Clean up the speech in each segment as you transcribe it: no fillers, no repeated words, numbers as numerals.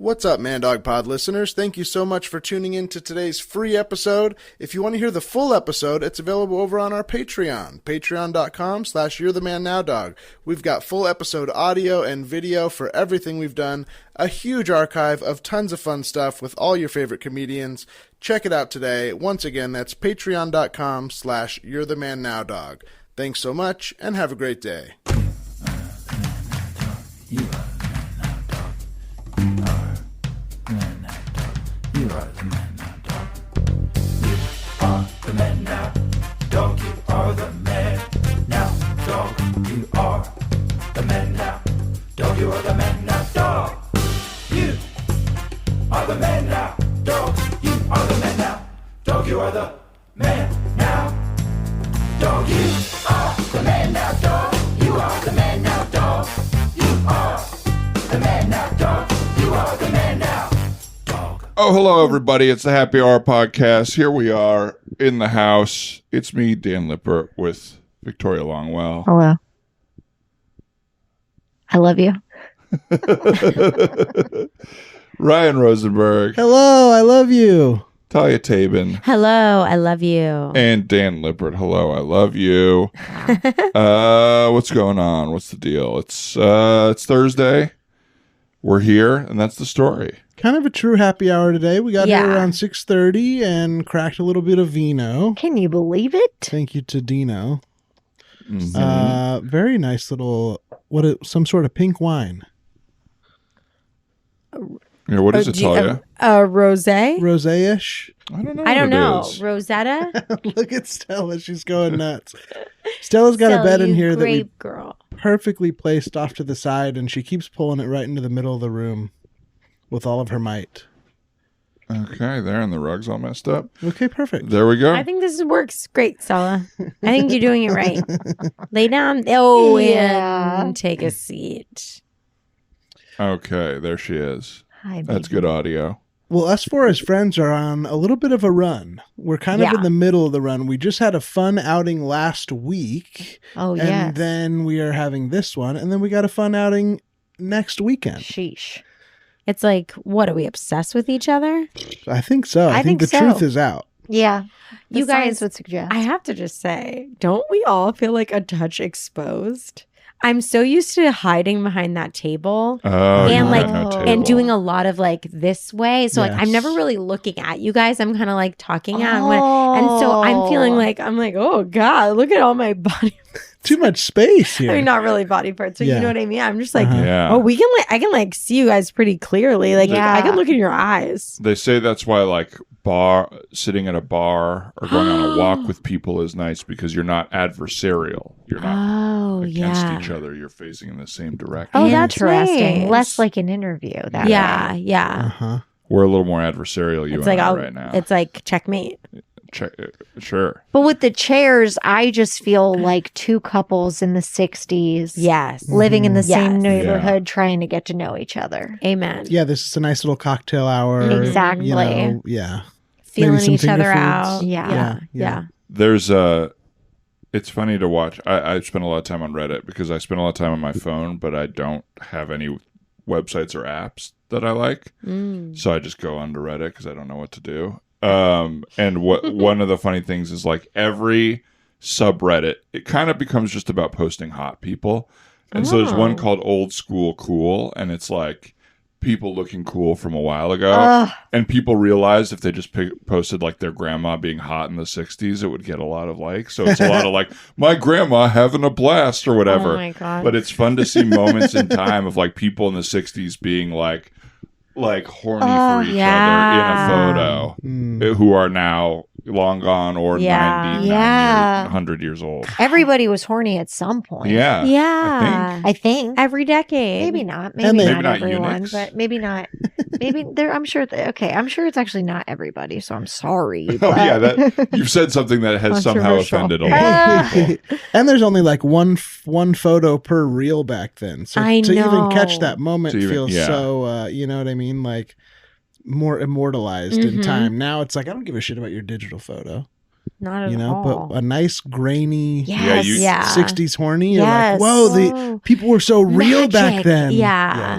What's up, Man Dog Pod listeners? Thank you so much for tuning in to today's free episode. If you want to hear the full episode, it's available over on our Patreon, patreon.com/You'reTheManNowDog. We've got full episode audio and video for everything we've done, a huge archive of tons of fun stuff with all your favorite comedians. Check it out today. Once again, that's patreon.com/You'reTheManNowDog. Thanks so much, and have a great day. You are the man now, dog. You are the man now, dog. You are the man now, dog. You are the man now, dog. You are the man now, dog. You are the man now, dog. You are the man now, dog. You are the man now, dog. You are the man now, dog. You are the man now, dog. You are the man now, dog. You are the man now. Oh, hello, everybody. It's the Happy Hour Podcast. Here we are in the house. It's me, Dan Lippert, with Victoria Longwell. Hello. I love you. Ryan Rosenberg. Hello, I love you. Talia Tabin. Hello, I love you. And Dan Lippert. Hello, I love you. What's going on? What's the deal? It's Thursday. We're here, and that's the story. Kind of a true happy hour today. We got here around 6:30 and cracked a little bit of vino. Can you believe it? Thank you to Dino. Mm-hmm. Very nice little, some sort of pink wine. Yeah, what is it, Talia? Rosé? Rosé-ish. I don't know. I don't know. It is. Rosetta? Look at Stella. She's going nuts. Stella's got a bed in here that we girl. perfectly placed off to the side, and she keeps pulling it right into the middle of the room with all of her might. Okay, there, and the rug's all messed up. Okay, perfect. There we go. I think this works great, Stella. I think you're doing it right. Lay down. And take a seat. Okay, there she is. Hi, baby. That's good audio. Well, us four as friends are on a little bit of a run. We're kind of in the middle of the run. We just had a fun outing last week. Oh, and yes. then we are having this one. And then we got a fun outing next weekend. Sheesh. It's like, what, are we obsessed with each other? I think so. I think the so. truth is out. Yeah. You guys would suggest. I have to just say, don't we all feel like a touch exposed? I'm so used to hiding behind that table and and doing a lot of like this way. So like I'm never really looking at you guys. I'm kind of like talking out and so I'm feeling like oh God, look at all my body. Too much space here. I mean, not really body parts, but you know what I mean? I'm just like, Yeah. oh, I can like see you guys pretty clearly. Like I can look in your eyes. They say that's why like sitting at a bar or going on a walk with people is nice because you're not adversarial. You're not against each other. You're facing in the same direction. Oh, that's interesting. Nice. Less like an interview. That way. Yeah. We're a little more adversarial, you It's and like I right now. It's like checkmate. Sure. But with the chairs, I just feel like two couples in the 60s. Yes. Living in the same Yes. neighborhood, trying to get to know each other. Amen. Yeah, this is a nice little cocktail hour. Exactly. You know, yeah. Feeling Maybe some each finger other foods. out. Yeah. There's it's funny to watch. I spend a lot of time on Reddit because I spend a lot of time on my phone, but I don't have any websites or apps that I like. So I just go onto Reddit because I don't know what to do. And one of the funny things is like every subreddit, it kind of becomes just about posting hot people. And so there's one called Old School Cool, and it's like people looking cool from a while ago. And people realized if they just posted like their grandma being hot in the 60s, it would get a lot of likes. So it's a lot of like, my grandma having a blast or whatever. Oh my God. But it's fun to see moments in time of like people in the 60s being like horny for each other in a photo who are now long gone or 90, 100 years old. Everybody was horny at some point. Yeah. Yeah. I think. Every decade. Maybe not. And Maybe maybe not not everyone, eunuchs. but maybe not. Maybe there. I'm sure. I'm sure it's actually not everybody. So I'm sorry. Oh But yeah, you've said something that has somehow Controversial. offended a lot of people. And there's only like one photo per reel back then. So I to even know. catch that moment To even- feels yeah. so, you know what I mean? Like more immortalized in time. Now it's like, I don't give a shit about your digital photo. Not at You know, all. but a nice grainy yes. Yeah, 60s horny. You're Yes. like, whoa, the people were so real back Magic. then. Yeah.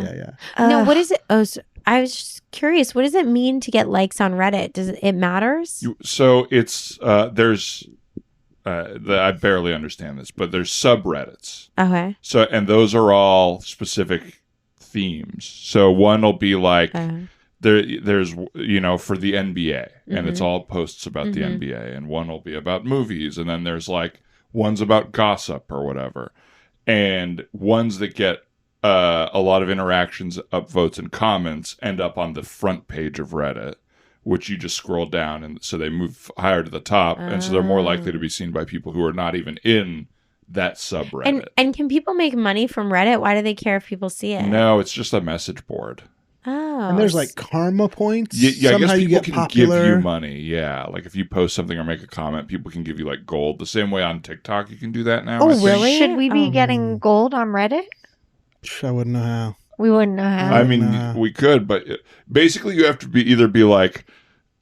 Yeah. No, what is it? Oh, I was just curious. What does it mean to get likes on Reddit? Does it matters? So it's there's I barely understand this, but there's subreddits. Okay. So and those are all specific themes. So one will be like there's for the NBA, and it's all posts about the NBA, and one will be about movies, and then there's like ones about gossip or whatever, and ones that get a lot of interactions, upvotes, and comments end up on the front page of Reddit, which you just scroll down, and so they move higher to the top, and so they're more likely to be seen by people who are not even in that subreddit. And can people make money from Reddit? Why do they care if people see it? No, it's just a message board. Oh. And there's like karma points. Yeah, I Somehow guess you people get can popular. give you money. Yeah, like if you post something or make a comment, people can give you like gold. The same way on TikTok you can do that now. Oh, I think. really? Should we be getting gold on Reddit? I wouldn't know how. We wouldn't know how. I mean, we could, but basically you have to either be like,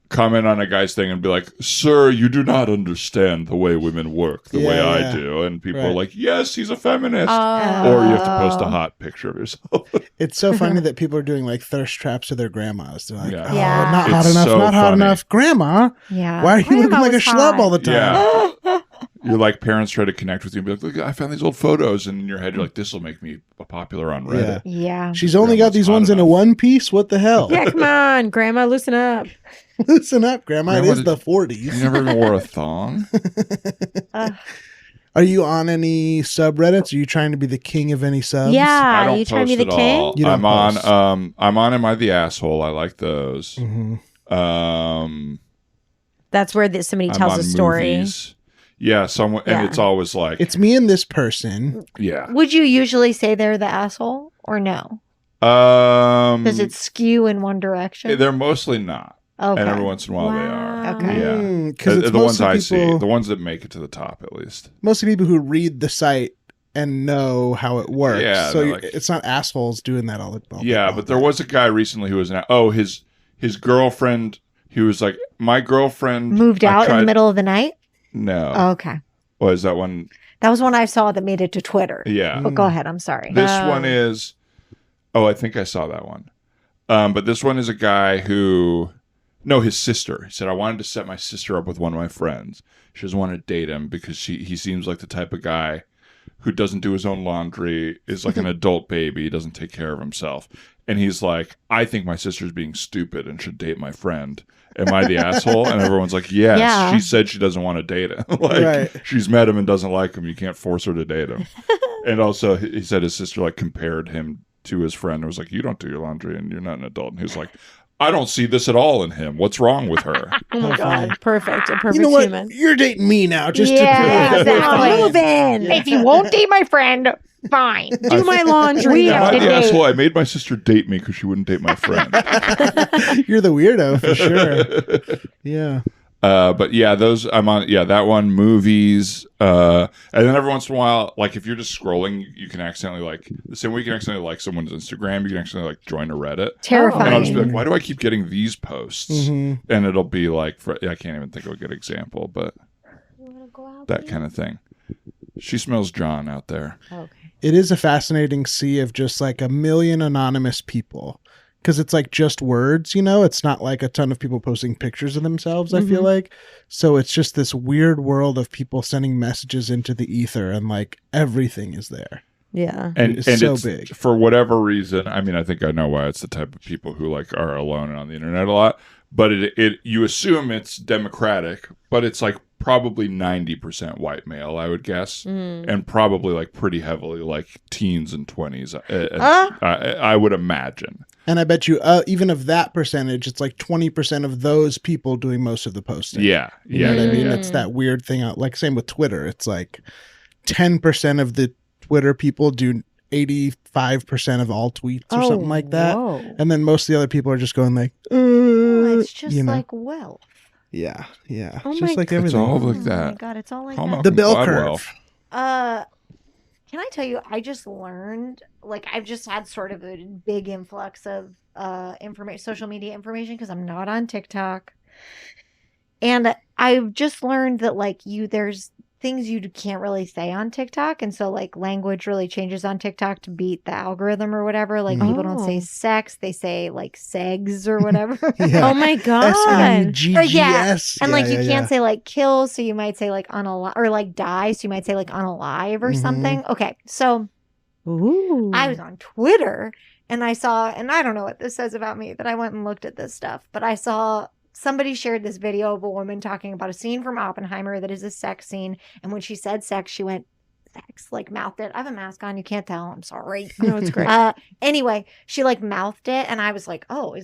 comment on a guy's thing and be like, sir, you do not understand the way women work the way I do. And people are like, yes, he's a feminist. Or you have to post a hot picture of yourself. It's so funny that people are doing like thirst traps to their grandmas. They're like, Yeah. oh, Yeah. not hot It's enough, so not hot funny. enough. Grandma, Yeah. why are you looking Grandma like a was schlub hot. all the time? Yeah. You're like, parents try to connect with you and be like, look, I found these old photos. And in your head, you're like, this will make me popular on Reddit. Yeah. She's only got Grandma's these hot ones in a enough. one piece. What the hell? Yeah, come on, Grandma, loosen up. Listen up, Grandma. Grandma, It is the You 40s. never even wore a thong? Are you on any subreddits? Are you trying to be the king of any subs? I Yeah, don't you trying to be post the at king? all. You don't I'm post. on Am I the Asshole? I like those. Mm-hmm. That's where somebody I'm tells on a story. movies. Yeah, someone, Yeah. and it's always like, It's me and this person. yeah. Would you usually say they're the asshole or no? Does it skew in one direction? They're mostly not, Okay. and every once in a while they are. Wow. Okay. Yeah, Because it's the ones mostly I see, people, the ones that make it to the top at least. mostly people who read the site and know how it works. Yeah, so they're like- it's not assholes doing that all the time. Yeah, but there was a guy recently who was his girlfriend. He was like, my girlfriend Moved I out in tried- the middle of the night? No, Oh, okay. was that one? That was one I saw that made it to Twitter. Yeah, But go ahead. I'm sorry. this one is. Oh, I think I saw that one. But this one is a guy who, no, his sister. He said, I wanted to set my sister up with one of my friends. She doesn't want to date him because he seems like the type of guy who doesn't do his own laundry, is like an adult baby, doesn't take care of himself. And he's like, I think my sister's being stupid and should date my friend. Am I the asshole? And everyone's like, yes. Yeah. She said she doesn't want to date him. Like, Right. she's met him and doesn't like him. You can't force her to date him. And also, he said his sister like compared him to his friend and was like, you don't do your laundry and you're not an adult. And he was like, I don't see this at all in him. What's wrong with her? Oh my God. Perfect. A perfect You know what? human. You're dating me now just Yeah, to prove exactly. Move in. If you won't date my friend, fine. Do my laundry. We Am have I to the date. asshole? I made my sister date me because she wouldn't date my friend. You're the weirdo for sure. Yeah. But yeah, those I'm on. Yeah, that one, movies. And then every once in a while, like if you're just scrolling, you can accidentally like the same way you can accidentally like someone's Instagram. You can accidentally like join a Reddit. Terrifying. And I'll just be like, why do I keep getting these posts? Mm-hmm. And it'll be like, I can't even think of a good example, but that kind of thing. She smells John out there. Okay. It is a fascinating sea of just like a million anonymous people. Because it's like just words, you know? It's not like a ton of people posting pictures of themselves, I feel like. So it's just this weird world of people sending messages into the ether and like everything is there. Yeah. And It's and so it's, big. for whatever reason. I mean, I think I know why. It's the type of people who like are alone and on the internet a lot. But it you assume it's democratic, but it's like probably 90% white male, I would guess, and probably like pretty heavily like teens and 20s. I would imagine. And I bet you, even of that percentage, it's like 20% of those people doing most of the posting. Yeah, You yeah, know what I yeah, mean? yeah. It's that weird thing. Like same with Twitter. It's like 10% of the Twitter people do 85% of all tweets or something like that. Whoa. And then most of the other people are just going like, It's just you know. like wealth. Yeah, yeah. Oh It's my just like God. It's everything. all like Oh my that. God, it's all like Call that. The Malcolm bell Gladwell. curve. Can I tell you, I just learned, like, I've just had sort of a big influx of information, social media information, because I'm not on TikTok. And I've just learned that, like, there's things you can't really say on TikTok. And so like language really changes on TikTok to beat the algorithm or whatever. Like people don't say sex, they say like segs or whatever. Oh my God. SEGGS. And like you can't say like kill, so you might say like unalive, or like die, so you might say like unalive or something. Okay, so Ooh. I was on Twitter and I saw, and I don't know what this says about me that I went and looked at this stuff, but I saw somebody shared this video of a woman talking about a scene from Oppenheimer that is a sex scene. And when she said sex, she went, sex, like mouthed it. I have a mask on. You can't tell. I'm sorry. No, it's great. Anyway, she like mouthed it. And I was like, oh,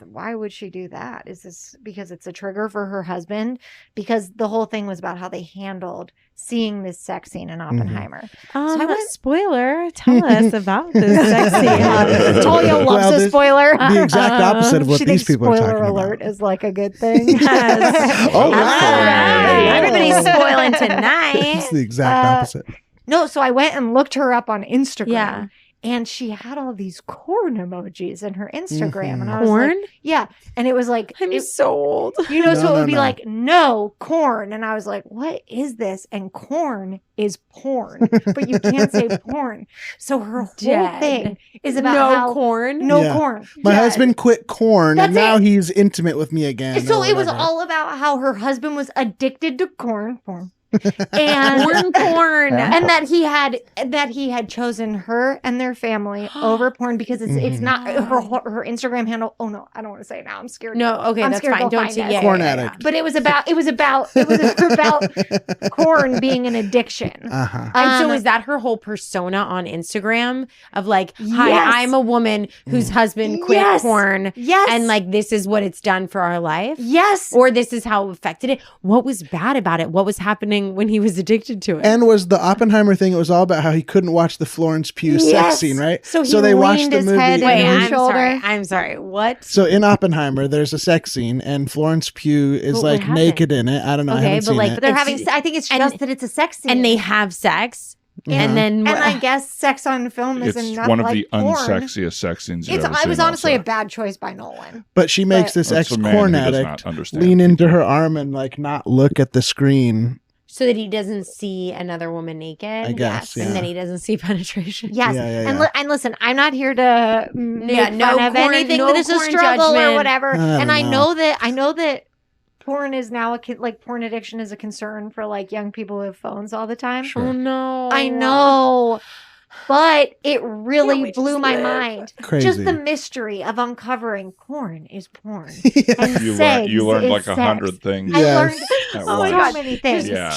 why would she do that? Is this because it's a trigger for her husband? Because the whole thing was about how they handled seeing this sex scene in Oppenheimer. So I went, spoiler, tell us about this sex scene. Talia loves a spoiler. The exact opposite of what She these thinks people are spoiler talking alert about. is like a good thing. Yes. Oh, All right. Everybody's spoiling It's tonight. the exact opposite. No, so I went and looked her up on Instagram. Yeah. And she had all these corn emojis in her Instagram. And I was Corn? like, yeah. And it was like, I'm so old. you know, No, so it no, would be no. like, no, corn. And I was like, what is this? And corn is porn, but you can't say porn. So her whole Dead. thing is about no how corn. no Yeah. corn. My Dead. husband quit corn, That's and now it. he's intimate with me again. So or it was whatever. all about how her husband was addicted to corn. And Corn. and that he had chosen her and their family over porn because it's not her Instagram handle. Oh no, I don't want to say it now. I'm scared. No, okay, I'm that's scared fine. they'll Don't find say it. yeah. Corn yeah, addict. But it was about corn being an addiction. Uh-huh. And so Um, is that her whole persona on Instagram of like, hi, Yes. I'm a woman whose husband quit Yes. porn Yes. and like this is what it's done for our life? Yes. Or this is how it affected it? What was bad about it? What was happening when he was addicted to it? And was the Oppenheimer thing? It was all about how he couldn't watch the Florence Pugh sex Yes. scene, right? So he they watched leaned the his movie. head Wait, in her I'm shoulder. sorry. I'm sorry. What? So in Oppenheimer, there's a sex scene, and Florence Pugh is But what like happened? naked in it. I don't know. I Okay, haven't but seen like- it. But they're It's- having. I think it's and- just that it's a sex scene, And they have sex. And then and I guess sex on film is It's enough one of like the porn. unsexiest sex scenes you've It's. ever I was seen honestly also. a bad choice by Nolan. But she makes this That's a man ex-corn who does addict not understand lean into people. her arm and like not look at the screen. so that he doesn't see another woman naked. I guess. Yes. And then Yeah. he doesn't see penetration. Yes, Yeah. And listen, I'm not here to make Yeah, fun no of corn- anything no that is a corn struggle or judgment. whatever. I And don't I know. know that porn is now like porn addiction is a concern for like young people with phones all the time. Sure. Oh no. I know. But it Can't really wait to blew my live. mind. Crazy. Just the mystery of uncovering porn is porn. Yeah. And You sex learned is like sex. 100 things. I Yes. learned at Oh my once. so God. many things. Yeah.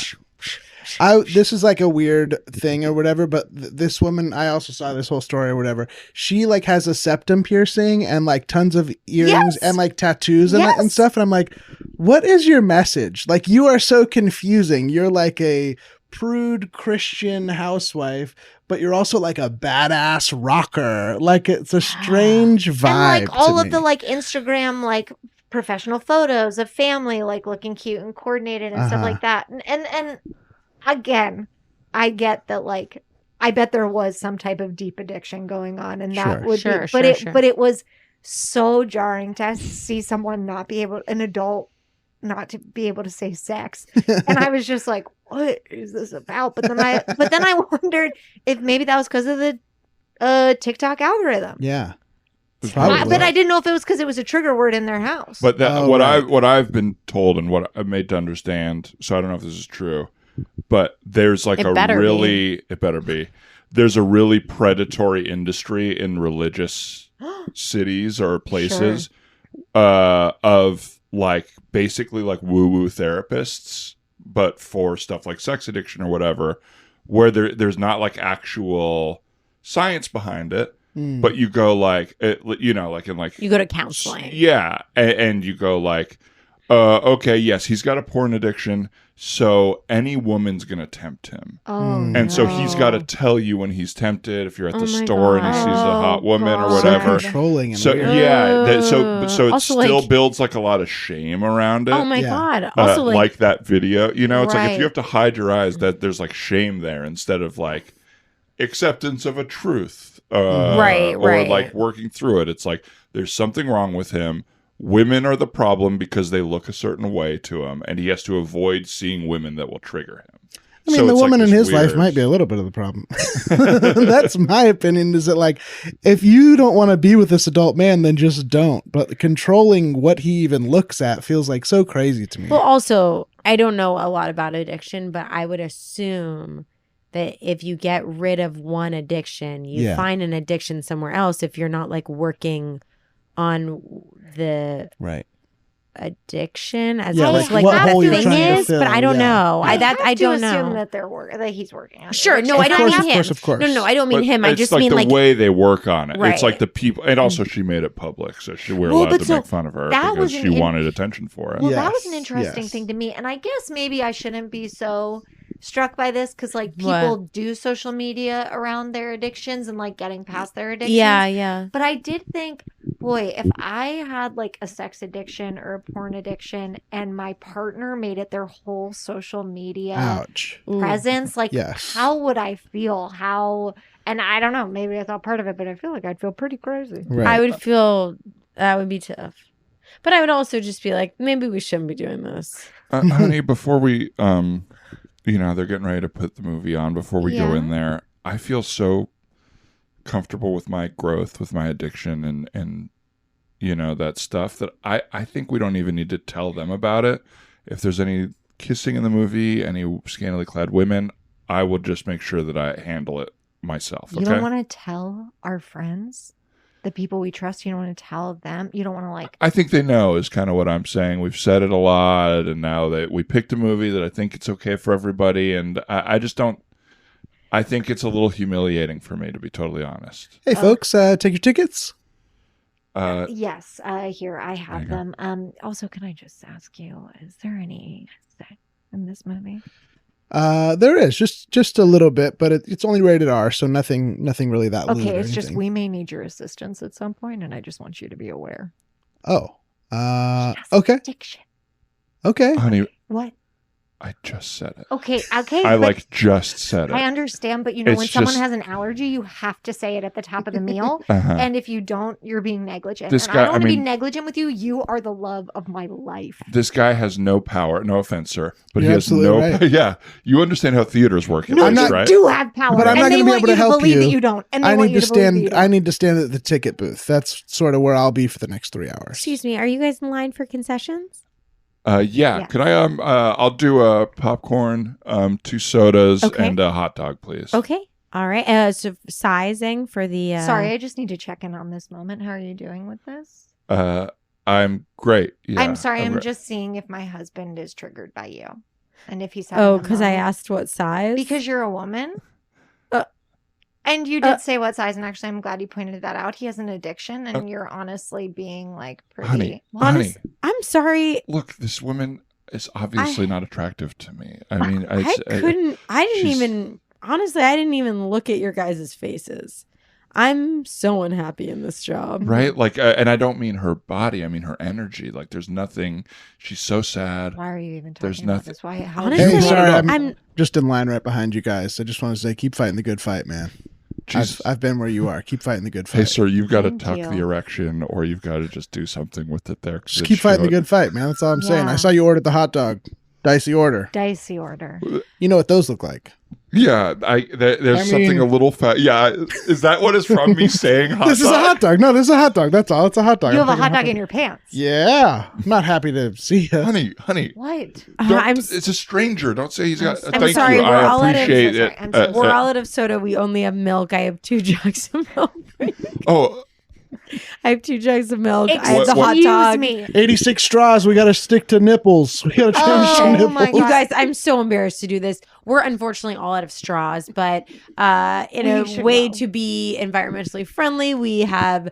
This is like a weird thing or whatever, but this woman, I also saw this whole story or whatever. She like has a septum piercing and like tons of earrings Yes. and like tattoos and, and Yes. stuff. And I'm like, what is your message? Like, you are so confusing. You're like a prude Christian housewife, but you're also like a badass rocker. Like, it's a strange vibe. And like all to of me. the like Instagram like professional photos of family like looking cute and coordinated and stuff Uh-huh. like that. And again, I get that like I bet there was some type of deep addiction going on and that Sure. would Sure, be sure, sure. But it was so jarring to see someone not be able an adult not to be able to say sex. And I was just like, what is this about? But then I wondered if maybe that was because of the TikTok algorithm. Yeah. It's Probably. But I didn't know if it was because it was a trigger word in their house. But that, Oh, what right. I've been told and what I'm made to understand, so I don't know if this is true, but there's like It a better really it better be. There's a really predatory industry in religious cities or places of like basically like woo-woo therapists, but for stuff like sex addiction or whatever, where there's not like actual science behind it. Mm. But you go like, you know, like in like You go to counseling. yeah, and you go like, okay, yes, he's got a porn addiction, so any woman's gonna tempt him, oh, and so he's got to no. tell you when he's tempted if you're at Oh the my store and he God. sees a hot woman or Oh, So whatever. controlling and So weird. yeah, so it Also, still like- builds like a lot of shame around it. Oh my Yeah. God. Also, like, that video, you know, it's like if Right. you have to hide your eyes, that there's like shame there instead of like acceptance of a truth, Right, or right. like working through it. It's like there's something wrong with him. women are the problem because they look a certain way to him, and he has to avoid seeing women that will trigger him. I mean, So the it's like woman in this his life weird- might be a little bit of the problem. That's my opinion. Is that like, if you don't want to be with this adult man, then just don't. But controlling what he even looks at feels like so crazy to me. Well, also, I don't know a lot about addiction, but I would assume that if you get rid of one addiction, you Yeah. find an addiction somewhere else if you're not like working on the Right. addiction as Yeah, well like, as like what hole the you're thing trying to is, but fill, I don't yeah. know. I have don't to assume know. that he's working on it. Sure, no, Of I don't course, mean of him. course, of course. No, I don't mean But him. I it's just like mean the like way they work on it. It's Right. like the people, and also she made it public, so we're Well, allowed but to so make fun of her that because was she wanted attention for it. Well, that was an Yes, interesting yes. thing to me. And I guess maybe I shouldn't be so struck by this because, like, What? people do social media around their addictions and, like, getting past their addictions. yeah. But I did think, boy, if I had, like, a sex addiction or a porn addiction and my partner made it their whole social media Ouch. presence, like, Yes. how would I feel? And I don't know, maybe I thought part of it, but I feel like I'd feel pretty crazy. Right. I would feel that would be tough. But I would also just be like, maybe we shouldn't be doing this. Honey, before we, they're getting ready to put the movie on. Before we go Yeah. in there, I feel so comfortable with my growth, with my addiction, and that stuff that I think we don't even need to tell them about it. If there's any kissing in the movie, any scantily clad women, I will just make sure that I handle it myself. You Okay. don't want to tell our friends, the people we trust, you don't want to tell them. You don't want to, like, I think they know is kind of what I'm saying. We've said it a lot, and now that we picked a movie that I think it's okay for everybody, and I just don't. I think it's a little humiliating for me, to be totally honest. Hey, folks, take your tickets. yes, here I There have you go. them. Also, can I just ask you, is there any sex in this movie? There is just a little bit, but it's only rated R, so nothing really that lewd Okay, or it's just anything. we may need your assistance at some point, and I just want you to be aware. Oh, She has okay, addiction. okay. Honey, What? I just said it. Okay, I but just said it. I understand, but you know, when It's someone just- has an allergy, you have to say it at the top of the meal. Uh-huh. And if you don't, you're being negligent. This and guy- I don't want I to be mean- negligent with you. You are the love of my life. This guy has no power. No offense, sir, but You're he has absolutely no. right. Yeah, you understand how theaters work, at No, I'm least, not- you right? do have power, But I'm and not they gonna be want able to you help believe you. that you don't. And they I want need you to to believe that you stand. I don't. need to stand at the ticket booth. That's sort of where I'll be for the next 3 hours. Excuse me, are you guys in line for concessions? Yeah. Yeah. Could I? I'll do a popcorn, 2 sodas, Okay. and a hot dog, please. Okay. All right. So sizing for the Sorry, I just need to check in on this moment. How are you doing with this? I'm great. Yeah, I'm sorry. I'm great. just seeing if my husband is triggered by you, and if he's Oh, having a because I moment. asked what size. Because you're a woman. Uh, And you did say what size, and actually, I'm glad you pointed that out. He has an addiction, and you're honestly being like pretty. Honey, What? honey, I'm sorry. look, this woman is obviously not attractive to me. I mean, I didn't she's- even. Honestly, I didn't even look at your guys' faces. I'm so unhappy in this job. right? Like, and I don't mean her body. I mean her energy. Like, there's nothing. She's so sad. Why are you even talking There's about nothing- this? Why? How Honestly, Hey, No, sorry, no, no. I'm I'm just in line right behind you guys. I just want to say, keep fighting the good fight, man. Jeez. I've been where you are. Keep fighting the good fight. Hey, sir, you've got to Thank tuck you. the erection, or you've got to just do something with it there. 'cause Just it's keep fighting the showing- good fight, man. That's all I'm saying. Yeah. I saw you ordered the hot dog. Dicey order. dicey order? You know what those look like. Yeah, there's I something mean- a little fat. Yeah, is that what is from me saying hot This is a dog? hot dog. No, this is a hot dog. That's all. It's a hot dog. You I'm have a thinking hot dog in your pants. Yeah. I'm not happy to see you. Honey, What? don't, I'm it's a stranger. Don't say he's got. I'm thank sorry, you. we're I all out of- appreciate I'm so it. sorry, I'm so we're sorry. all out of soda. We only have milk. I have 2 jugs of milk. Oh, I have 2 jugs of milk. I have the What- hot Excuse dog. me. 86 straws. We got to stick to nipples. We got to change to Oh, nipples. my You God. guys, I'm so embarrassed to do this. We're unfortunately all out of straws, but in You a should way know. to be environmentally friendly, we have,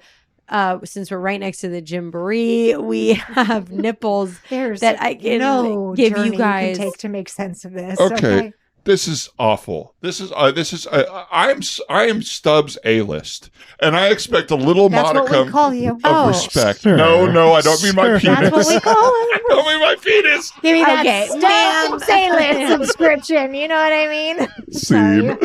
since we're right next to the Gymboree, we have nipples There's that I can no give journey you guys. can take to make sense of this. Okay. This is awful. I am Stubbs A-list, and I expect a little That's what we modicum call you. of respect. sir. No, I don't mean my Sir. penis. That's what we call I him. don't mean my penis. Give me that Okay, Stubbs A-list subscription. You know what I mean? Scene.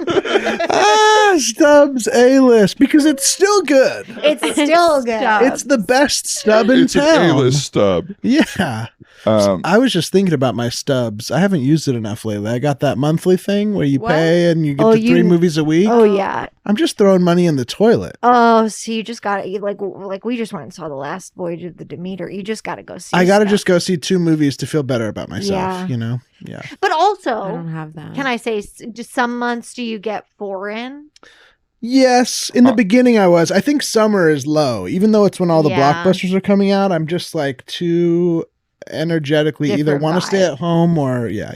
Stubbs A-list because it's still good. It's still good. Stubbs. It's the best stub in It's an town. A-list stub. Yeah. I was just thinking about my Stubbs. I haven't used it enough lately. I got that monthly thing where you What? pay and you get Oh, to 3 you- movies a week. Oh yeah. I'm just throwing money in the toilet. Oh, so you just got to like we just went and saw the last Voyage of the Demeter. You just got to go see. I got to stuff. just go see 2 movies to feel better about myself, Yeah. you know? Yeah. But I also, don't have that. can I say, just some months do you get 4 in? Yes, in the beginning I was. I think summer is low. Even though it's when all the Yeah. blockbusters are coming out, I'm just like too energetically either Different want to stay vibe. at home or yeah.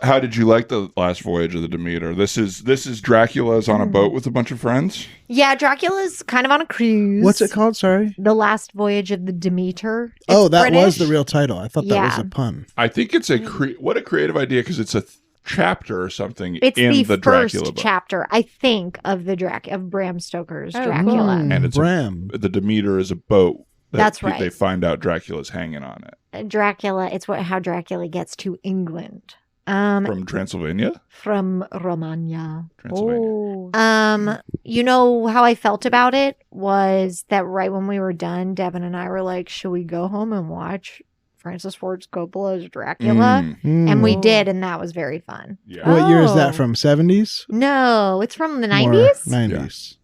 How did you like the last Voyage of the Demeter? This is Dracula's on a boat with a bunch of friends. Yeah, Dracula's kind of on a cruise. What's it called? Sorry. The Last Voyage of the Demeter. Oh, It's that was British. the real title. I thought that was Yeah. a pun. I think it's what a creative idea because it's a chapter or something It's in the the first Dracula book. chapter, I think, of of Bram Stoker's Oh, Dracula. And it's Bram. The Demeter is a boat. That's right. They find out Dracula's hanging on it Dracula. It's how Dracula gets to England. from Transylvania. From Romagna. Transylvania. Oh. You know how I felt about it was that right when we were done, Devin and I were like, should we go home and watch Francis Ford Coppola's Dracula? And we Mm. did, and that was very fun. Yeah. What year is Oh. that from? 70s? No, it's from the More 90s. 90s.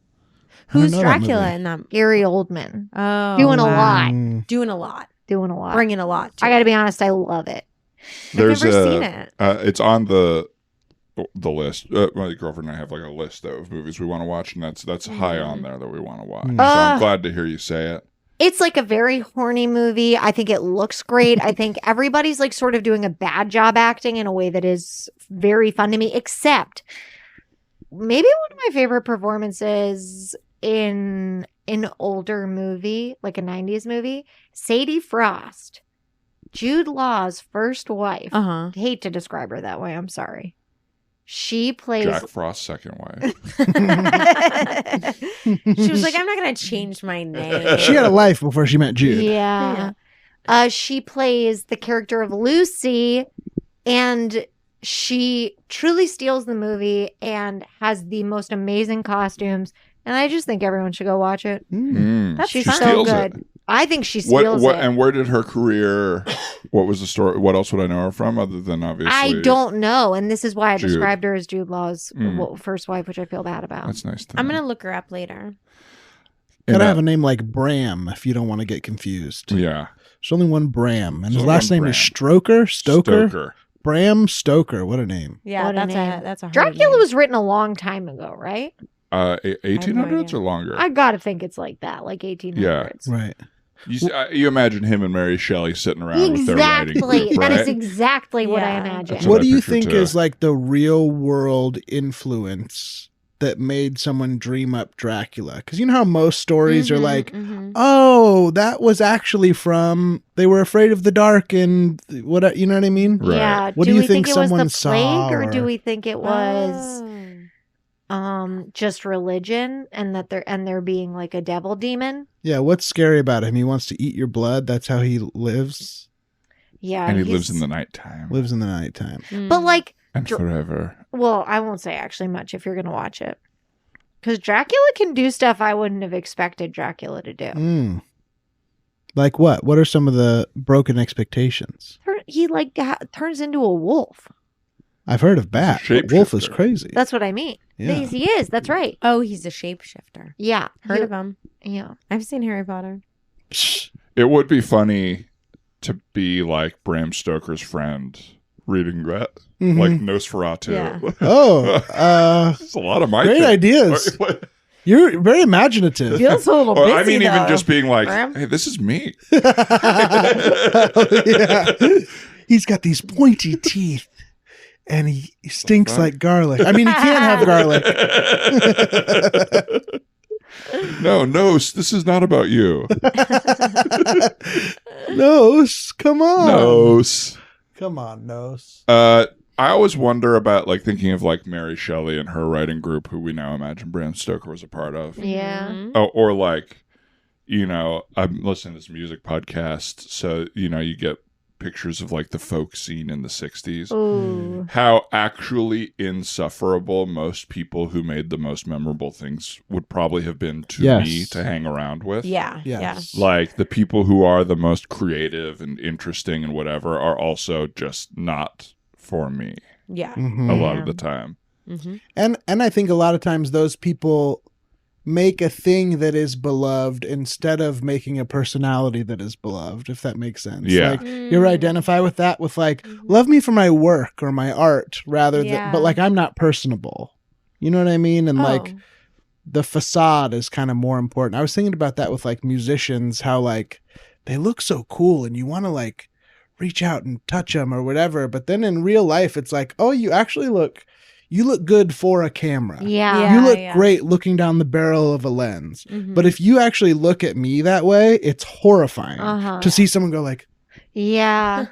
Who's I don't know that Dracula movie. in that? Gary Oldman Oh, doing a wow. lot. Doing a lot. Doing a lot. Bringing a lot. To I got to be honest, I love it. There's I've never a- seen it. It's on the list. My girlfriend and I have like a list of movies we want to watch, and that's high on there that we want to watch. So I'm glad to hear you say it. It's like a very horny movie. I think it looks great. I think everybody's like sort of doing a bad job acting in a way that is very fun to me, except maybe one of my favorite performances in an older movie, like a 90s movie, Sadie Frost, Jude Law's first wife. Uh-huh. I hate to describe her that way. I'm sorry. She plays. Jack Frost's second wife. She was like, I'm not going to change my name. She had a life before she met Jude. Yeah. She plays the character of Lucy, and she truly steals the movie and has the most amazing costumes. And I just think everyone should go watch it. That's She She's fun. so steals good. it. I think she steals What it. and where did her career? What was the story? What else would I know her from other than obviously? I don't know, and this is why I Jude. described her as Jude Law's Mm. first wife, which I feel bad about. That's nice. To I'm know. going to look her up later. Gotta And, have a name like Bram if you don't want to get confused. Yeah. There's only one Bram, and There's his only last one name is Bram. Stoker. Bram Stoker. What a name. Yeah, What a that's name. a hard Dracula name. was written a long time ago, right? 1800s idea. or longer. I gotta think it's like that, like 1800s. Right. You imagine him and Mary Shelley sitting around with their writing Exactly. group, That right? is exactly what I Yeah. imagine. That's What I do you picture think too. is like the real world influence that made someone dream up Dracula? Because you know how most stories are Mhm, like, Mhm. oh, that was actually from they were afraid of the dark and what you know what I mean? Right. Yeah. What do you think it was someone the saw, plague, or do or- we think it was Oh. just religion and that there being like a devil demon? Yeah, what's scary about him? He wants to eat your blood. That's how he lives. Yeah. And he he's- lives in the nighttime Lives in the nighttime. Mm. But like, and Dr- forever. well, I won't say actually much if you're gonna watch it, because Dracula can do stuff I wouldn't have expected Dracula to do. Mm. Like what? What are some of the broken expectations? He like turns into a wolf. I've heard of Bat. He's a But Wolf is shapeshifter. crazy. That's what I mean. Yeah. He is. That's right. Oh, he's a shapeshifter. Yeah. Heard of him. Yeah. I've seen Harry Potter. It would be funny to be like Bram Stoker's friend reading that, Mhm. like Nosferatu. Yeah. Oh, It's a lot of my great thing. ideas. What- You're very imaginative. Feels a little Or, busy, I mean, even though. just being like, Bram? "Hey, this is me." Yeah. He's got these pointy teeth and he stinks fuck? like garlic. I mean, he can't have garlic. No, this is not about you. Nose, come on. Nose. Come on, Nose. I always wonder about like thinking of like Mary Shelley and her writing group, who we now imagine Bram Stoker was a part of. Yeah. Mhm. Oh, or like, I'm listening to this music podcast, so you get pictures of like the folk scene in the 60s. Ooh. How actually insufferable most people who made the most memorable things would probably have been to Yes. me to hang around with. Yeah. Yes. Like the people who are the most creative and interesting and whatever are also just not for me Yeah. Mhm. a lot of the time. Mm-hmm. And I think a lot of times those people make a thing that is beloved instead of making a personality that is beloved, if that makes sense. Yeah. Like you ever identify with that with like, love me for my work or my art rather than, Yeah. but like I'm not personable. You know what I mean? And like Oh. the facade is kind of more important. I was thinking about that with like musicians, how like they look so cool and you want to like reach out and touch them or whatever. But then in real life, it's like, oh, you look good for a camera. Yeah. Yeah. You look great looking down the barrel of a lens. Mhm. But if you actually look at me that way, it's horrifying Uh-huh. to see someone go like, Yeah.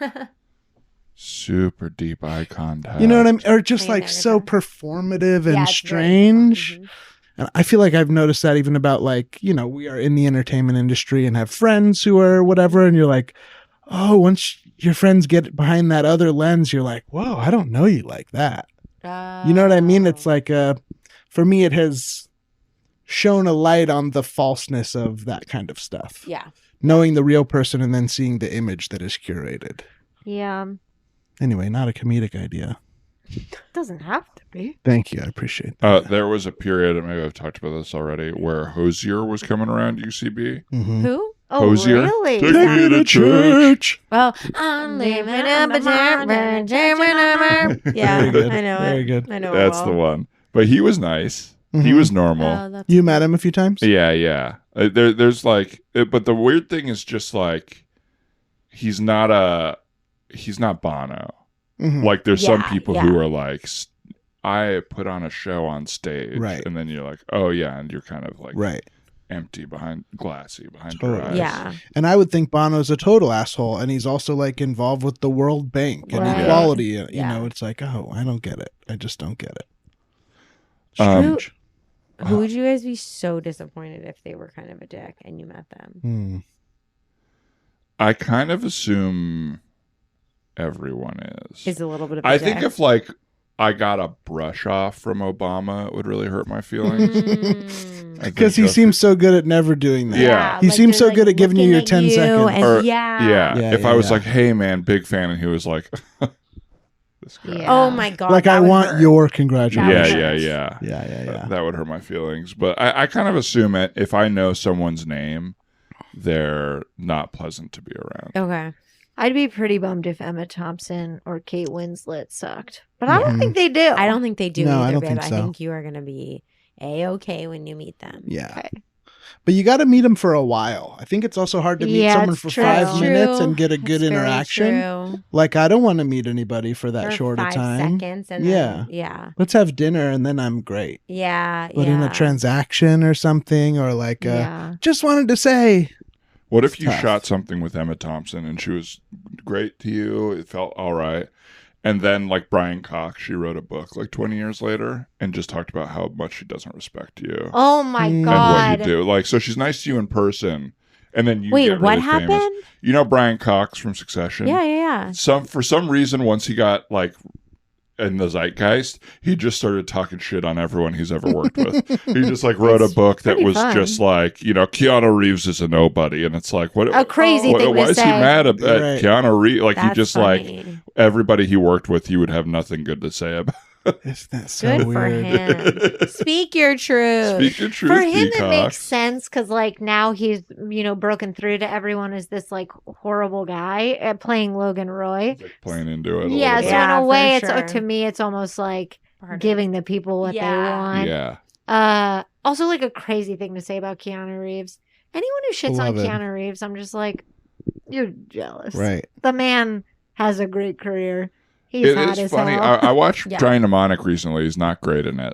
Super deep eye contact. you know what I mean? Or just I like know, so yeah. performative and Yeah, it's very strange. Mhm. And I feel like I've noticed that even about like, we are in the entertainment industry and have friends who are whatever. And you're like, oh, once your friends get behind that other lens, you're like, whoa, I don't know you like that. You know what I mean? It's Oh. like, for me, it has shone a light on the falseness of that kind of stuff. Yeah. Knowing the real person and then seeing the image that is curated. Yeah. Anyway, not a comedic idea. Doesn't have to be. Thank you. I appreciate that. There was a period, and maybe I've talked about this already, where Hosier was coming around UCB. Mhm. Who? Oh, Hosier. really? Take me to church. Well, I'm living up a Yeah, Very good. I know Very it. good. I know That's it the well. one. But he was nice. He Mhm. was normal. Oh, that's You met him a few times? Yeah. There's like, but the weird thing is just like, he's not Bono. Mhm. Like, there's some Yeah, people yeah. who are like, I put on a show on stage, Right. and then you're like, oh yeah, and you're kind of like Right. empty glassy behind Totally. your eyes. Yeah. And I would think Bono's a total asshole, and he's also like involved with the World Bank and Right. equality. You Yeah. know, it's like, oh, I don't get it. I just don't get it. Um, Strange. Who would you guys be so disappointed if they were kind of a dick and you met them? Hmm. I kind of assume everyone is. Is a little bit of a I dick. think if like I got a brush off from Obama, it would really hurt my feelings. Mm. I think Because he that's- seems so good at never doing that. Yeah. He seems they're, so good at giving you looking your at 10 you seconds. and- Or- yeah. Yeah. If Yeah, I was yeah. like, hey man, big fan, and he was like, this guy. Yeah. Oh my god. Like, that I would want hurt. your That congratulations. Yeah, would yeah, hurt. yeah. Yeah. That would hurt my feelings. But I kind of assume it if I know someone's name, they're not pleasant to be around. Okay. I'd be pretty bummed if Emma Thompson or Kate Winslet sucked. But I don't Mhm. think they do. I don't think they do No, I either, don't babe. think I so. think you are going to be A-okay when you meet them. Yeah. Okay. But you got to meet him for a while. I think it's also hard to meet Yeah, someone it's for true. 5 That's minutes true. and get a good That's very interaction. true. Like, I don't want to meet anybody for that For short a 5 time. seconds and Yeah. then, yeah. Let's have dinner and then I'm great. Yeah. But in a transaction or something, or like, Yeah. just wanted to say, What if It's you tough. shot something with Emma Thompson and she was great to you? It felt all right. And then, like Brian Cox, she wrote a book like 20 years later and just talked about how much she doesn't respect you Oh my And and god. what you do. Like, so she's nice to you in person, and then you Wait, get what really famous. happened? You know Brian Cox from Succession? Yeah. For some reason, once he got like in the zeitgeist, he just started talking shit on everyone he's ever worked with. He just like wrote a It's book that pretty was fun. just like, Keanu Reeves is a nobody, and it's like, what? A crazy why thing to is say. he mad at Right. Keanu Reeves? Like That's he just like funny. everybody he worked with, he would have nothing good to say about. isn't that so Good for weird? him. Speak your truth. Speak your truth, For him, it Peacock. makes sense because, like, now he's, broken through to everyone as this, like, horrible guy at playing Logan Roy. He's, like, playing into it. Yeah, a so little Yeah, in a for way, it's sure. to me, it's almost like Part of giving the people what they Yeah. want. bit. Yeah. Also, like, a crazy thing to say about Keanu Reeves. Anyone who shits Love on him. Keanu Reeves, I'm just like, you're jealous. Right. The man has a great career. He's It hot is as funny. hell. I watched Yeah. Giant Mnemonic recently. He's not great in it.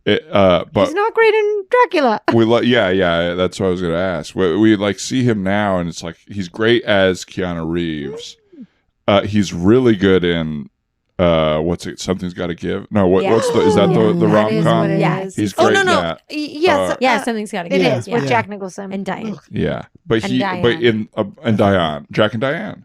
But He's not great in Dracula. yeah. That's what I was going to ask. We like see him now, and it's like he's great as Keanu Reeves. He's really good in what's it? Something's Got to Give. No, what's the? Is that the That rom is com? what it Yeah. is. He's Oh great no in no. that. Yes. Yeah, something's got to It give. is with Yeah. Jack Nicholson And Diane. Yeah, but And he, Diane. but in and Diane, Jack and Diane.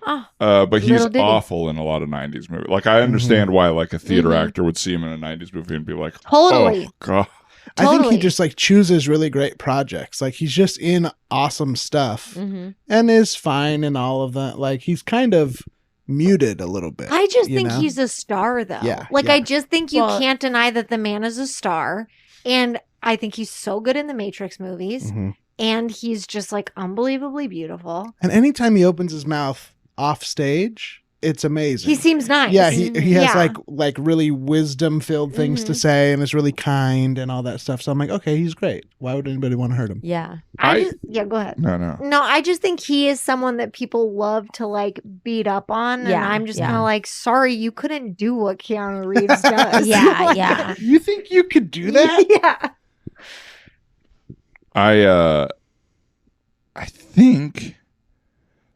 Oh, But he's Little Diddy. awful in a lot of '90s movies. Like I understand why, like a theater Mhm. actor would see him in a '90s movie and be like, Totally. "Oh God." I think Totally. he just like chooses really great projects. Like he's just in awesome stuff mm-hmm. and is fine in all of that. Like he's kind of muted a little bit. I just you think know? he's a star, though. Yeah, Like, yeah. I just think you Well- can't deny that the man is a star. And I think he's so good in the Matrix movies. Mhm. And he's just like unbelievably beautiful. And anytime he opens his mouth off stage, it's amazing. He seems nice. Yeah, he has Yeah. like really wisdom filled things to Mhm. say and is really kind and all that stuff. So I'm like, okay, he's great. Why would anybody want to hurt him? Yeah. Yeah, go ahead. No. No, I just think he is someone that people love to like beat up on. And Yeah, I'm just yeah. kind of like, sorry, you couldn't do what Keanu Reeves does. Yeah, Like, yeah. You think you could do that? Yeah. I think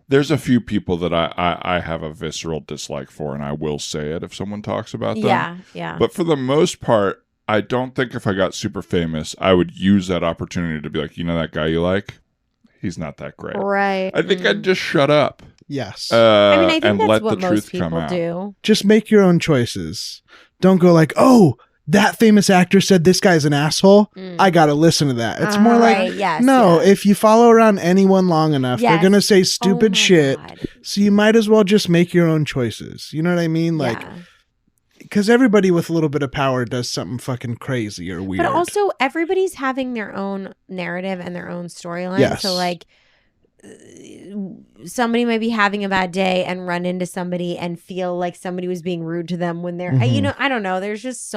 there's a few people that I have a visceral dislike for, and I will say it if someone talks about them. Yeah. Yeah. But for the most part, I don't think if I got super famous, I would use that opportunity to be like, you know, that guy you like, he's not that great. Right. I think I'd just shut up. Yes. I mean, I think and that's let what the most truth come people out. do. Just make your own choices. Don't go like, oh, that famous actor said this guy's an asshole. Mm. I got to listen to that. It's more like, Right, yes, no, yeah. if you follow around anyone long enough, they're Yes. going to say Oh stupid my shit. God. So you might as well just make your own choices. You know what I mean? Like, Yeah. because everybody with a little bit of power does something fucking crazy or weird. But also, everybody's having their own narrative and their own storyline. Yes. So, like, somebody might be having a bad day and run into somebody and feel like somebody was being rude to them when they're, Mhm. you know, I don't know. There's just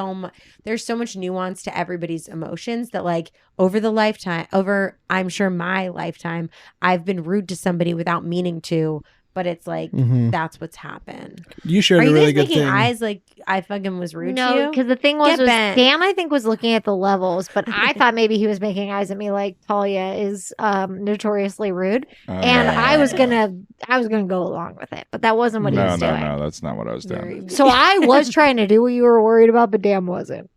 there's so much nuance to everybody's emotions that, like, I'm sure my lifetime, I've been rude to somebody without meaning to, but it's like, Mhm. that's what's happened. You shared Are a you really guys good making thing. eyes like I fucking was rude to No, you? because the thing was Get bent. Dan, I think, was looking at the levels, but I thought maybe he was making eyes at me like Talia is notoriously rude, and I was gonna go along with it, but that wasn't what he was doing. No, that's not what I was doing. Very- So I was trying to do what you were worried about, but Dan wasn't.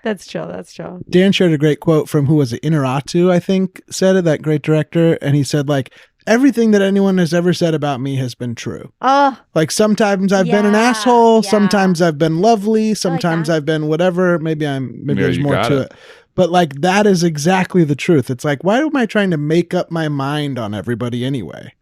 That's chill. That's chill. Dan shared a great quote from who was it? Inarritu, I think, said it, that great director. And he said, like, everything that anyone has ever said about me has been true. Oh, Like sometimes I've been an Yeah, asshole, yeah. sometimes I've been lovely, sometimes that. I've been whatever. Maybe Yeah, there's you more got to it. it. But like that is exactly the truth. It's like, why am I trying to make up my mind on everybody anyway?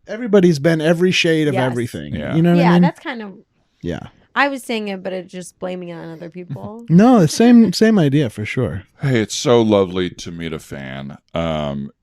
Everybody's been every shade of Yes. everything. Yeah. You know what I Yeah, mean? that's kind of. Yeah. I was saying it, but it's just blaming it on other people. No, same idea for sure. Hey, it's so lovely to meet a fan.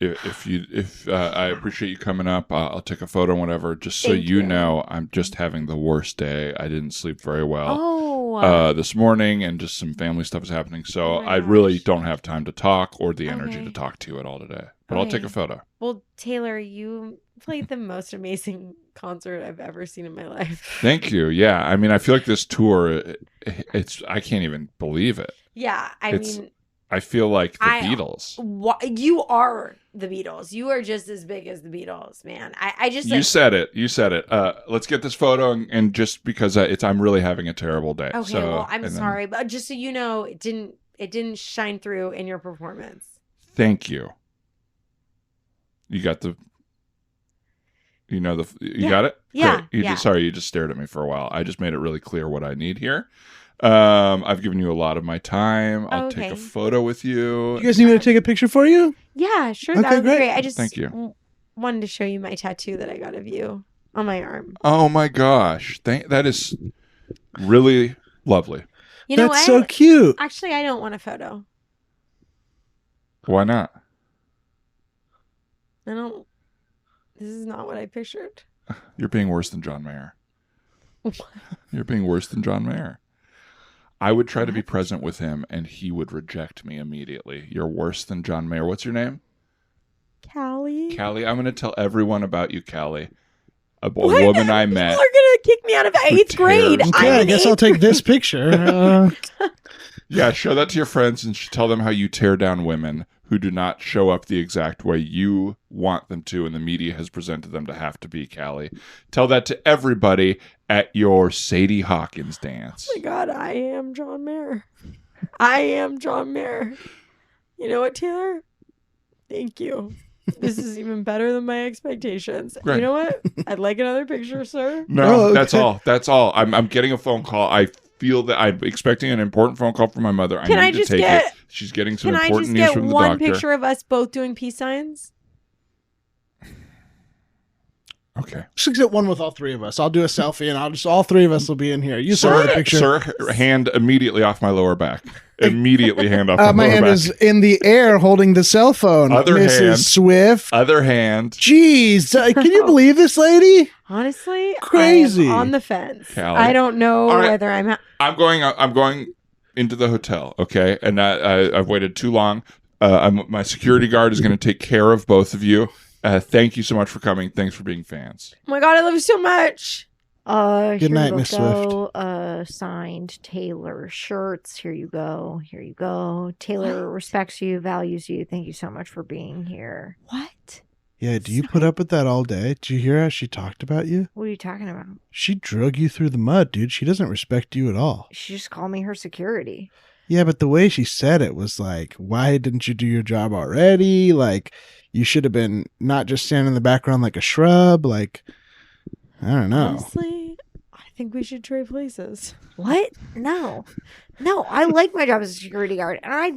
If I appreciate you coming up, I'll take a photo, whatever. Just so Thank you you. know, I'm just having the worst day. I didn't sleep very well Oh, this morning, and just some family stuff is happening. So Oh my I really gosh. don't have time to talk or the energy Okay. to talk to you at all today. But I'll take a Okay. photo. well, Taylor, you played the most amazing concert I've ever seen in my life. Thank you. Yeah, I mean, I feel like this tour, it's I can't even believe it. Yeah, I It's- mean, I feel like the I- Beatles. you are the Beatles. You are just as big as the Beatles, man. I just You like, said it. You said it. Let's get this photo, and just because I'm really having a terrible day. okay. So, Well, I'm and then- sorry, but just so you know, it didn't shine through in your performance. Thank you. You got the. You know you Yeah. got it. Yeah, Great. You yeah. just sorry. You just stared at me for a while. I just made it really clear what I need here. I've given you a lot of my time. I'll take a Okay. photo with you. You guys need me to take a picture for you? Yeah, sure. Okay, That would be great. great. I just Thank you. Wanted to show you my tattoo that I got of you on my arm. Oh my gosh! That is really lovely. You know That's what? so cute. Actually, I don't want a photo. Why not? I don't. This is not what I pictured. You're being worse than John Mayer. You're being worse than John Mayer. I would try to be present with him, and he would reject me immediately. You're worse than John Mayer. What's your name? Callie. Callie. I'm going to tell everyone about you, Callie. A woman I met. People are gonna kick me out of eighth grade. tears Okay, I'm I in guess I'll eighth take this picture. Yeah, show that to your friends and tell them how you tear down women who do not show up the exact way you want them to and the media has presented them to have to be, Callie. Tell that to everybody at your Sadie Hawkins dance. Oh my God, I am John Mayer. I am John Mayer. You know what, Taylor? Thank you. This is even better than my expectations. Great. You know what? I'd like another picture, sir. No, okay. That's all. I'm getting a phone call. I feel that I'm expecting an important phone call from my mother. Can I need just to take get- it. She's getting some Can I important just news get from the one doctor. picture of us both doing peace signs? Okay. Just get one with all three of us. I'll do a selfie, and all three of us will be in here. You saw the picture. Sir, hand immediately off my lower back. Immediately hand off my My lower hand back. is in the air holding the cell phone. Other Mrs. hand. Swift. Other hand. Jeez, can you believe this lady? Honestly, Crazy. I'm on the fence. Callie. I don't know All right. whether I'm. I'm going into the hotel, okay? And I've waited too long. My security guard is going to take care of both of you. Thank you so much for coming. Thanks for being fans. Oh my God, I love you so much. Good Here night, you Miss go. Signed Taylor shirts. Here you go. Here you go. Taylor respects you, values you. Thank you so much for being here. What? Yeah, do you put up with that all day? Did you hear how she talked about you? What are you talking about? She drug you through the mud, dude. She doesn't respect you at all. She just called me her security. Yeah, but the way she said it was like, why didn't you do your job already? Like, you should have been not just standing in the background like a shrub. Like, I don't know. Honestly, I think we should trade places. What? No. I like my job as a security guard. And I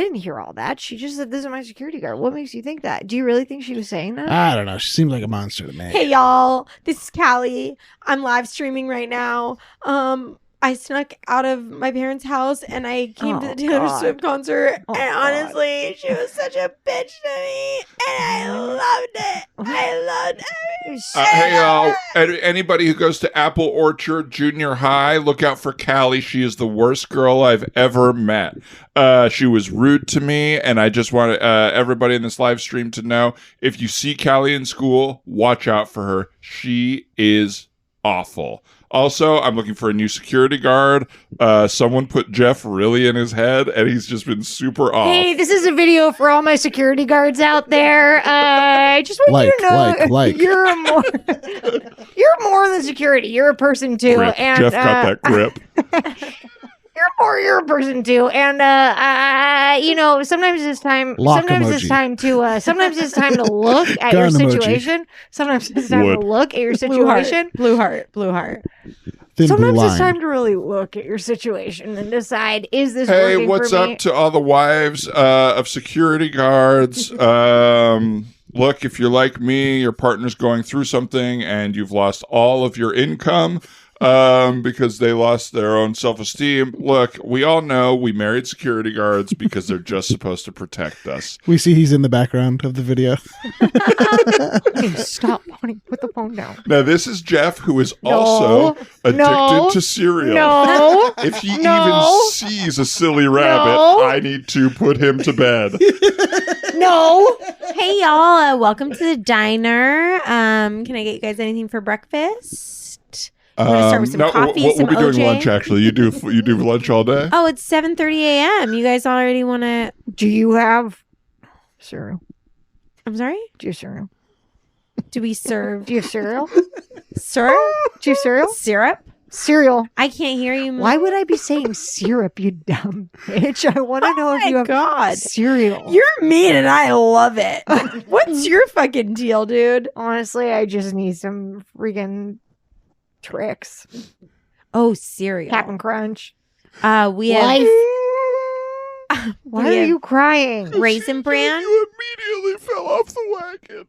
didn't hear all that. She just said, this is my security guard. What makes you think that? Do you really think she was saying that? I don't know. She seems like a monster to me. Hey y'all, this is Callie. I'm live streaming right now. I snuck out of my parents' house and I came to the Oh, Taylor God. Swift concert. Oh, and God. honestly, she was such a bitch to me, and I loved it. I loved every Hey, y'all. Anybody who goes to Apple Orchard Junior High, look out for Callie. She is the worst girl I've ever met. She was rude to me, and I just want everybody in this live stream to know, if you see Callie in school, watch out for her. She is awful. Also, I'm looking for a new security guard. Someone put Jeff really in his head, and he's just been super off. Hey, this is a video for all my security guards out there. I just want you to know like. you're more than security. You're a person too. Grip. And Jeff got that grip. you're a person too. And sometimes it's time. Lock Sometimes emoji. it's time to. Sometimes it's time to look at Gun your emoji. situation. Sometimes it's time Wood. to look at your Blue heart, situation. blue heart, blue heart. Thin blue Sometimes line. it's time to really look at your situation and decide, is this Hey, working what's for me? up to all the wives of security guards? Look, if you're like me, your partner's going through something and you've lost all of your income because they lost their own self-esteem. Look, we all know we married security guards because they're just supposed to protect us. We see he's in the background of the video. Hey, stop, honey. Put the phone down. Now, this is Jeff, who is No. also addicted No. to cereal. No. If he No. even sees a silly rabbit, No. I need to put him to bed. No. Hey y'all, welcome to the diner. Can I get you guys anything for breakfast? We're gonna start with some coffee, we'll some be doing OJ. lunch. Actually, you do lunch all day. Oh, it's 7:30 a.m. You guys already want to? Do you have cereal? I'm sorry. Do you have cereal? Do we serve Do you have cereal? syrup? Do you have cereal? Syrup? Cereal. I can't hear you. Why would I be saying syrup, you dumb bitch? I want to know if my you have God. cereal. You're mean and I love it. What's your fucking deal, dude? Honestly, I just need some freaking tricks. Oh, cereal. Captain Crunch. We have Life. we Why are have you crying? Raisin Bran. You immediately fell off the wagon.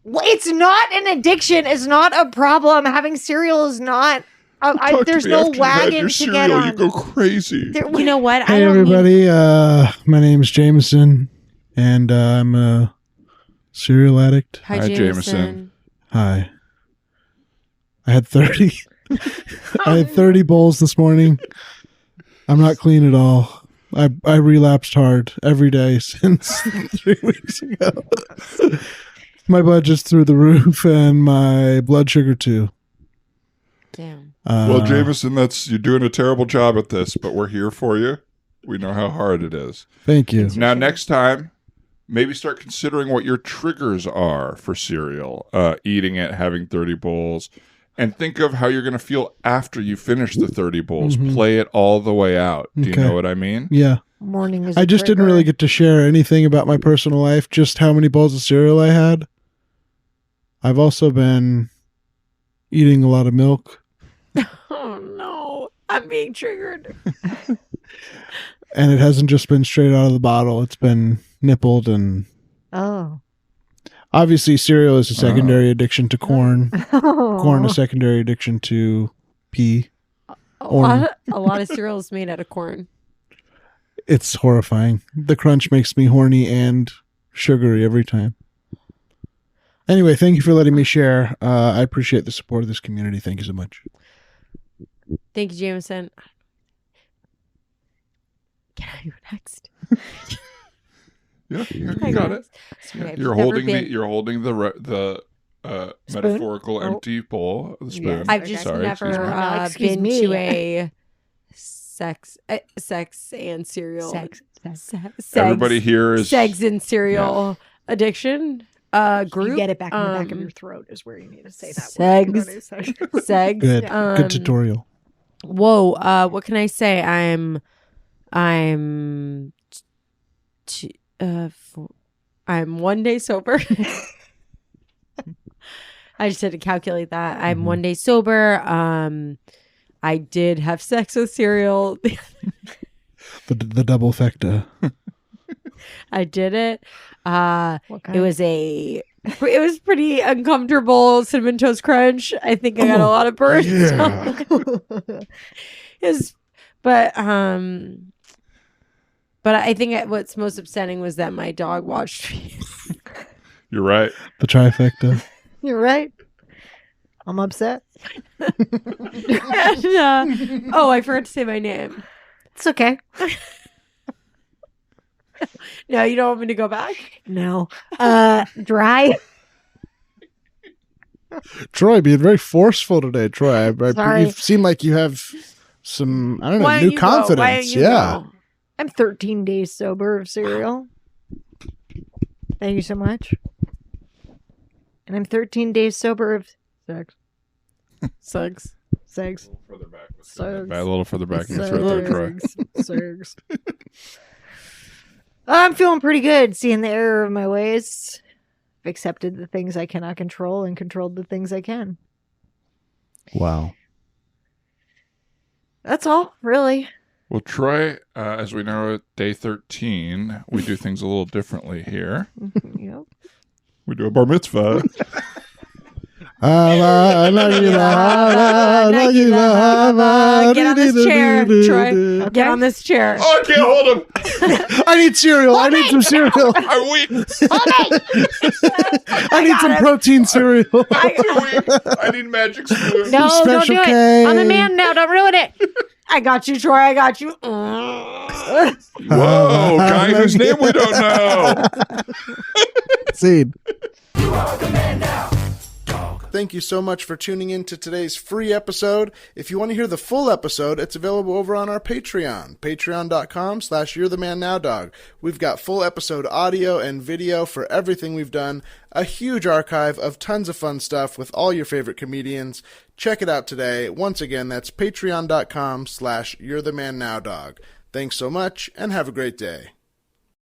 Well, it's not an addiction. It's not a problem. Having cereal is not. Talk to There's me no after you had wagon your to get cereal. on. You go crazy. You know what? I Hey, don't need- everybody. My name's Jameson, and I'm a cereal addict. Hi, Hi, Jameson. Jameson. Hi. I had 30. I had 30 bowls this morning. I'm not clean at all. I relapsed hard every day since 3 weeks ago. My budget's through the roof, and my blood sugar too. Damn. Well, Jameson, you're doing a terrible job at this, but we're here for you. We know how hard it is. Thank you. Now, next time, maybe start considering what your triggers are for cereal, eating it, having 30 bowls, and think of how you're going to feel after you finish the 30 bowls. Play it all the way out. Do you know what I mean? Yeah. Morning is. I just didn't really get to share anything about my personal life, just how many bowls of cereal I had. I've also been eating a lot of milk. Oh no, I'm being triggered. And it hasn't just been straight out of the bottle. It's been nippled, and obviously cereal is a secondary addiction to corn. Corn a secondary addiction to pea. A lot of cereal is made out of corn. It's horrifying. The crunch makes me horny and sugary every time. Anyway, thank you for letting me share. I appreciate the support of this community. Thank you so much. Thank you, Jameson. Can I go next? Yeah, you got it. Sorry, You're holding the metaphorical empty bowl of the spoon. I've just never been to a sex and cereal. Sex. Everybody here is sex and cereal addiction. Group. You get it back in the back of your throat is where you need to say that. Segs. Good. Good tutorial. Whoa. What can I say? I'm 1 day sober. I just had to calculate that. I'm 1 day sober. I did have sex with cereal. The double fecta. I did it. It was pretty uncomfortable cinnamon toast crunch. I think I got a lot of burns. Yeah. But I think what's most upsetting was that my dog watched me. You're right. The trifecta. You're right. I'm upset. And, I forgot to say my name. It's okay. No, you don't want me to go back? No. Dry. Troy, being very forceful today, Troy. Sorry. You seem like you have some, I don't know, new confidence. Yeah. Go? I'm 13 days sober of cereal. Thank you so much. And I'm 13 days sober of sex. Sex. Sex. A little further back in your throat there, Troy. Sex. I'm feeling pretty good, seeing the error of my ways. I've accepted the things I cannot control and controlled the things I can. Wow. That's all, really. Well, Troy, as we know, day 13, we do things a little differently here. Yep. We do a bar mitzvah. Get on this chair, Troy. Okay. Get on this chair. Oh, I can't hold him. I need cereal. I need some cereal. I'm weak. I need some protein cereal. I need magic spoon. No, don't do it. I'm a man now. Don't ruin it. I got you, Troy. I got you. Whoa, guy whose name we don't know. Seed. You are the man now. Thank you so much for tuning in to today's free episode. If you want to hear the full episode, it's available over on our Patreon, patreon.com/you'rethemanNowDog. We've got full episode audio and video for everything we've done, a huge archive of tons of fun stuff with all your favorite comedians. Check it out today. Once again, that's patreon.com/you'rethemanNowDog. Thanks so much and have a great day.